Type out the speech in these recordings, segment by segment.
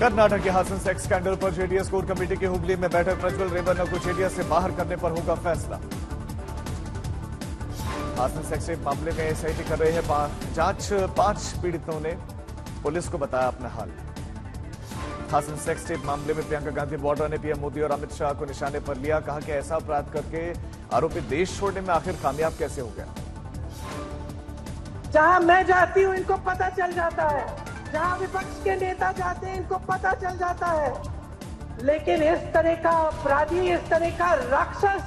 कर्नाटक के Haasan sex scandal पर JDS core committee की हुबली में बैठक। प्रज्वल रेवन्ना को जेडीएस से बाहर करने पर होगा फैसला। हासन सेक्स रेप मामले में एसआईटी कर रहे हैं जांच। 5 पीड़ितों ने पुलिस को बताया अपना हाल। हासन सेक्स टेप मामले में प्रियंका गांधी वाड्रा ने पीएम मोदी और अमित शाह को निशाने पर लिया। कहा कि ऐसा अपराध करके आरोपी देश छोड़ने में आखिर कामयाब कैसे हो गया। जहां मैं जाती हूं इनको पता चल जाता है, जहां विपक्ष के नेता जाते हैं इनको पता चल जाता है, लेकिन इस तरह का अपराधी, इस तरह का राक्षस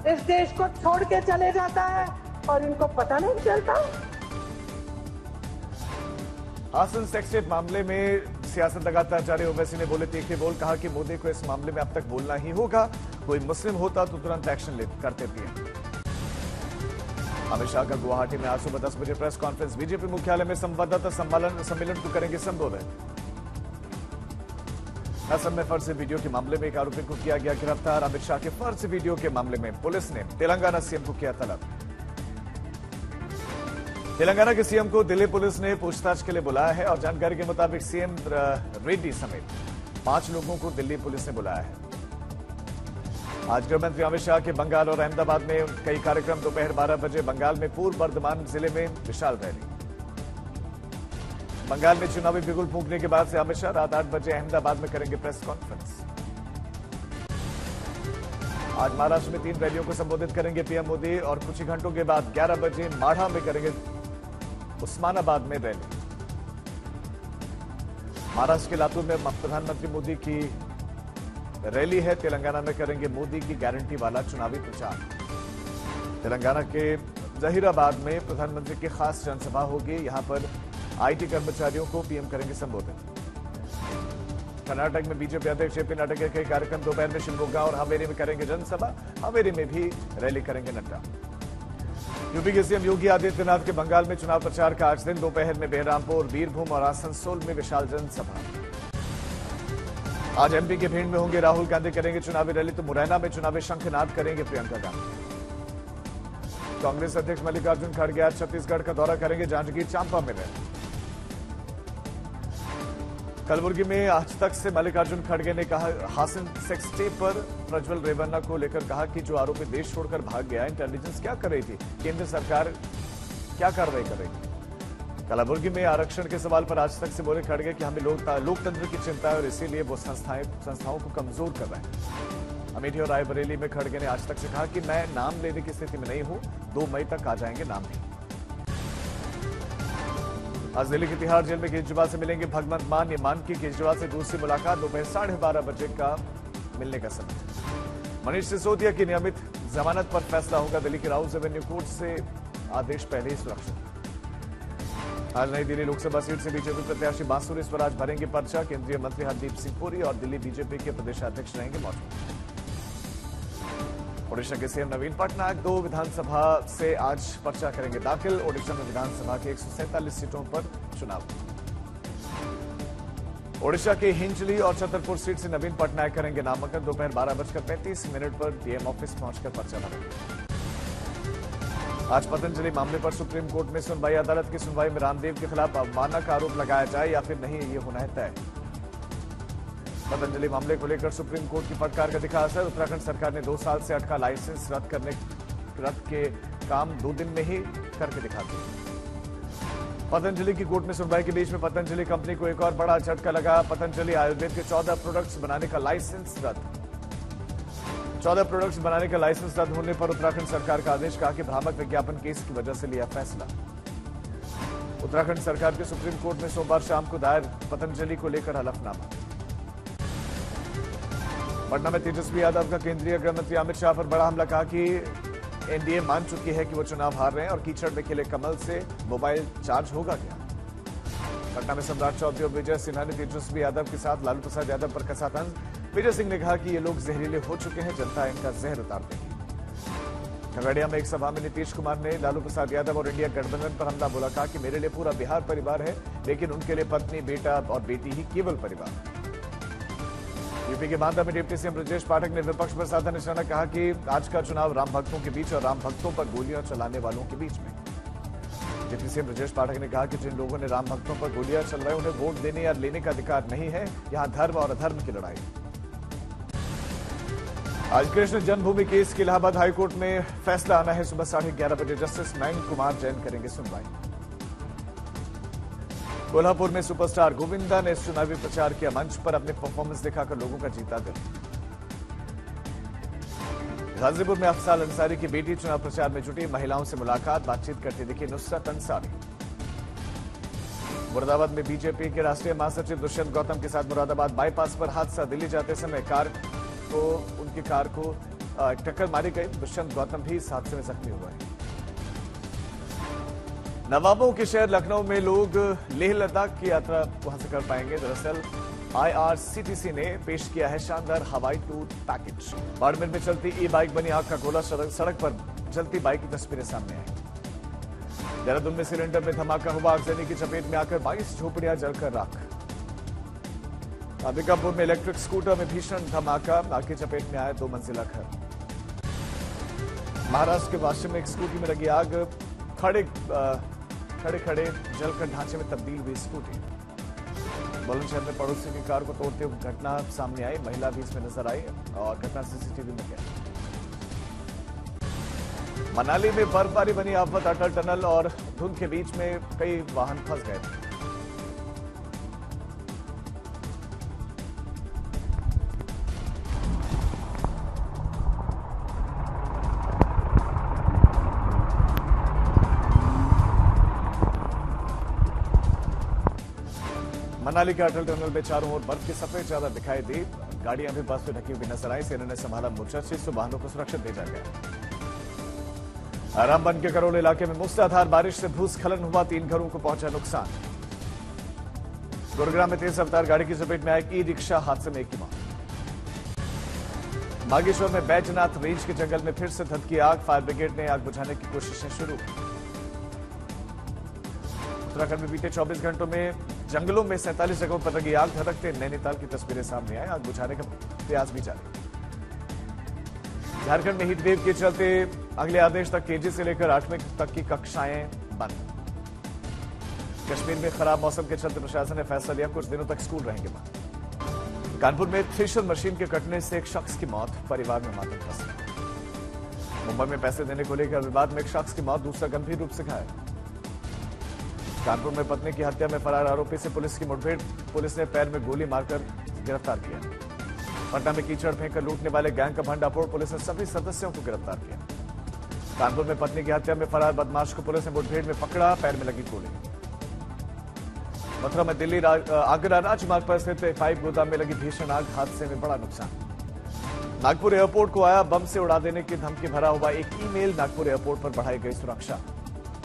इस देश को छोड़ के चले जाता है और इनको पता नहीं चलता। हासन सेक्स टेप मामले में सियासत लगातार जारी। ओवैसी ने बोले तीखे बोल। कहा कि मोदी को इस मामले में अब तक बोलना ही होगा। कोई मुस्लिम होता तो तुरंत एक्शन करते पीएम। अमित शाह का गुवाहाटी में आज सुबह 10 बजे प्रेस कॉन्फ्रेंस। बीजेपी मुख्यालय में संवाददाता सम्मेलन को करेंगे संबोधित। असम में फर्जी वीडियो के मामले में एक आरोपी को किया गया गिरफ्तार। अमित शाह के फर्जी वीडियो के मामले में पुलिस ने तेलंगाना सीएम को किया तलब। तेलंगाना के सीएम को दिल्ली पुलिस ने पूछताछ के लिए बुलाया है और जानकारी के मुताबिक सीएम रेड्डी समेत 5 लोगों को दिल्ली पुलिस ने बुलाया है। आज गृह मंत्री अमित शाह के बंगाल और अहमदाबाद में कई कार्यक्रम। दोपहर 12 बजे बंगाल में पूर्व बर्धमान जिले में विशाल रैली। बंगाल में चुनावी बिगुल फूंकने के बाद से अमित शाह रात 8 बजे अहमदाबाद में करेंगे प्रेस कॉन्फ्रेंस। आज महाराष्ट्र में 3 रैलियों को संबोधित करेंगे पीएम मोदी और कुछ ही घंटों के बाद 11 बजे माढ़ा में करेंगे उस्मानाबाद में रैली। महाराष्ट्र के लातूर में प्रधानमंत्री मोदी की रैली है। तेलंगाना में करेंगे मोदी की गारंटी वाला चुनावी प्रचार। तेलंगाना के जहीराबाद में प्रधानमंत्री की खास जनसभा होगी। यहां पर आईटी कर्मचारियों को पीएम करेंगे संबोधित। कर्नाटक में बीजेपी अध्यक्ष जेपी नड्डा के कई कार्यक्रम। दोपहर में शिवमोगा और हावेरी में करेंगे जनसभा। हावेरी में भी रैली करेंगे नड्डा। यूपी के सीएम योगी आदित्यनाथ के बंगाल में चुनाव प्रचार का आज दिन। दोपहर में बेरहामपुर, बीरभूम और आसनसोल में विशाल जनसभा। आज एमपी के भिंड में होंगे राहुल गांधी, करेंगे चुनावी रैली। तो मुरैना में चुनावी शंखनाद करेंगे प्रियंका गांधी। कांग्रेस अध्यक्ष मल्लिकार्जुन खड़गे आज छत्तीसगढ़ का दौरा करेंगे। जांजगीर चांपा में रैली। कलबुर्गी में आज तक से मल्लिकार्जुन खड़गे ने कहा हासन सेक्स टेप पर प्रज्वल रेवन्ना को लेकर कहा कि जो आरोपी देश छोड़कर भाग गया, इंटेलिजेंस क्या कर रही थी, केंद्र सरकार क्या कार्रवाई कर रही थी। कलबुर्गी में आरक्षण के सवाल पर आज तक से बोले खड़गे कि हमें लोकतंत्र की चिंता है और इसीलिए वो संस्थाओं को कमजोर कर रहे हैं। अमेठी और रायबरेली में खड़गे ने आज तक से कहा कि मैं नाम लेने की स्थिति में नहीं हूं। 2 मई तक आ जाएंगे नाम भी। आज दिल्ली की तिहाड़ जेल में केजरीवाल से मिलेंगे भगवंत मान। ये मान की केजरीवाल से दूसरी मुलाकात। दोपहर 12:30 बजे का मिलने का समय। मनीष सिसोदिया की नियमित जमानत पर फैसला होगा। दिल्ली की राउज एवेन्यू कोर्ट से आदेश पहले ही सुरक्षित। आज नई दिल्ली लोकसभा सीट से बीजेपी प्रत्याशी बांसुरी स्वराज भरेंगे पर्चा। केंद्रीय मंत्री हरदीप सिंह पुरी और दिल्ली बीजेपी के प्रदेशाध्यक्ष रहेंगे मौजूद। ओडिशा के सीएम नवीन पटनायक 2 विधानसभा से आज पर्चा करेंगे दाखिल। ओडिशा में विधानसभा के 147 सीटों पर चुनाव। ओडिशा के हिंजली और छतरपुर सीट से नवीन पटनायक करेंगे नामांकन। दोपहर 12:35 पर डीएम ऑफिस पहुंचकर पर्चा भरेंगे। आज पतंजलि मामले पर सुप्रीम कोर्ट में सुनवाई। अदालत की सुनवाई में रामदेव के खिलाफ अवमानना का आरोप लगाया जाए या फिर नहीं, ये होना है तय। पतंजलि मामले को लेकर सुप्रीम कोर्ट की फटकार का दिखा असर। उत्तराखंड सरकार ने 2 साल से अटका लाइसेंस रद्द के काम 2 दिन में ही करके दिखा दिया। पतंजलि की कोर्ट में सुनवाई के बीच में पतंजलि कंपनी को एक और बड़ा झटका लगा। पतंजलि आयुर्वेद के 14 प्रोडक्ट्स बनाने का लाइसेंस रद्द। 14 प्रोडक्ट्स बनाने का लाइसेंस रद्द होने पर उत्तराखंड सरकार का आदेश। कहा कि भ्रामक विज्ञापन केस की वजह से लिया फैसला। उत्तराखंड सरकार के सुप्रीम कोर्ट में सोमवार शाम को दायर पतंजलि को लेकर हलफनामा। पटना में तेजस्वी यादव का केंद्रीय गृह मंत्री अमित शाह पर बड़ा हमला। कहा कि एनडीए मान चुकी है कि वो चुनाव हार रहे हैं और कीचड़ में खिले कमल से मोबाइल चार्ज होगा क्या। पटना में सम्राट चौधरी और विजय सिन्हा ने तेजस्वी यादव के साथ लालू प्रसाद यादव पर कसा तंज। विजय सिंह ने कहा कि ये लोग जहरीले हो चुके हैं, जनता इनका जहर उतार देगी। खगड़िया में एक सभा में नीतीश कुमार ने लालू प्रसाद यादव और इंडिया गठबंधन पर हमला बोला। कहा कि मेरे लिए पूरा बिहार परिवार है, लेकिन उनके लिए पत्नी, बेटा और बेटी ही केवल परिवार। यूपी के बांदा में डिप्टी सीएम ब्रजेश पाठक ने विपक्ष पर साधा निशाना। कहा कि आज का चुनाव राम भक्तों के बीच और राम भक्तों पर गोलियां चलाने वालों के बीच में। डिप्टी सीएम ब्रजेश पाठक ने कहा कि जिन लोगों ने राम भक्तों पर गोलियां चलवाई उन्हें वोट देने या लेने का अधिकार नहीं है। यहां धर्म और अधर्म की लड़ाई। आज कृष्ण जन्मभूमि केस की इलाहाबाद हाईकोर्ट में फैसला आना है। सुबह 11:30 बजे जस्टिस नयन कुमार जैन करेंगे सुनवाई। कोल्हापुर में सुपरस्टार गोविंदा ने चुनावी प्रचार किया। मंच पर अपने परफॉर्मेंस दिखाकर लोगों का जीता दिल। गाजीपुर में अफसाल अंसारी की बेटी चुनाव प्रचार में जुटी। महिलाओं से मुलाकात बातचीत करती दिखी नुसरत अंसारी। मुरादाबाद में बीजेपी के राष्ट्रीय महासचिव दुष्यंत गौतम के साथ मुरादाबाद बाईपास पर हादसा। दिल्ली जाते समय उनकी कार को टक्कर मारी गई। दुष्यंत गौतम भी इस हादसे में जख्मी हुए हैं। नवाबों के शहर लखनऊ में लोग लेह लद्दाख की यात्रा वहां से कर पाएंगे। दरअसल IRCTC ने पेश किया है शानदार हवाई टूर पैकेज। बाड़मेर में चलती ई-बाइक बनी आग का गोला। सड़क पर चलती बाइक की तस्वीरें सामने आई। देहरादून में सिलेंडर में धमाका हुआ। आगजनी की चपेट में आकर 22 झोपड़ियां जलकर राख। अंबिकापुर में इलेक्ट्रिक स्कूटर में भीषण धमाका। आग की चपेट में आया 2 मंजिला घर। महाराष्ट्र के वाशिम में एक स्कूटी में लगी आग। खड़े जलकर ढांचे में तब्दील हुई स्कूटी। बुलंदशहर में पड़ोसी की कार को तोड़ते हुए घटना सामने आई। महिला भी इसमें नजर आई और घटना सीसीटीवी में कैद। मनाली में बर्फबारी बनी आफत। अटल टनल और धुंध के बीच में कई वाहन फंस गए। मनाली के अटल टनल में चारों ओर बर्फ की सफेद चादर दिखाई दी। गाड़ियां भी बर्फ से ढकी हुई नजर आई। सेना ने संभाला मोर्चा। 600 वाहनों को सुरक्षित भेजा गया। रामबन के करोल इलाके में मूसलाधार बारिश से भूस्खलन हुआ। 3 घरों को पहुंचा नुकसान। गुरुग्राम में तेज रफ्तार गाड़ी की चपेट में आई ई-रिक्शा। हादसे में एक की मौत। बागेश्वर में बैजनाथ रेंज के जंगल में फिर से धधकी आग। फायर ब्रिगेड ने आग बुझाने की कोशिशें शुरू। उत्तराखंड में बीते 24 घंटों में जंगलों में 47 जगहों पर लगी आग। धधकते नैनीताल की तस्वीरें सामने आई। आग बुझाने का प्रयास भी जारी। झारखंड में हीटवेव के चलते अगले आदेश तक केजी से लेकर 8वीं तक की कक्षाएं बंद। कश्मीर में खराब मौसम के चलते प्रशासन ने फैसला लिया कुछ दिनों तक स्कूल रहेंगे बंद। कानपुर में थ्रेशर मशीन के कटने से एक शख्स की मौत। परिवार में मातम फंसा। मुंबई में पैसे देने को लेकर विवाद में एक शख्स की मौत। दूसरा गंभीर रूप से घायल। कानपुर में पत्नी की हत्या में फरार आरोपी से पुलिस की मुठभेड़। पुलिस ने पैर में गोली मारकर गिरफ्तार किया। पटना में कीचड़ फेंककर लूटने वाले गैंग का भंडाफोड़। पुलिस ने सभी सदस्यों को गिरफ्तार किया। कानपुर में पत्नी की हत्या में फरार बदमाश को पुलिस ने मुठभेड़ में पकड़ा। पैर में लगी गोली। मथुरा में दिल्ली आगरा राजमार्ग पर स्थित पाइप गोदाम में लगी भीषण आग। हादसे में बड़ा नुकसान। नागपुर एयरपोर्ट को आया बम से उड़ा देने की धमकी भरा हुआ एक ईमेल। नागपुर एयरपोर्ट पर बढ़ाई गई सुरक्षा।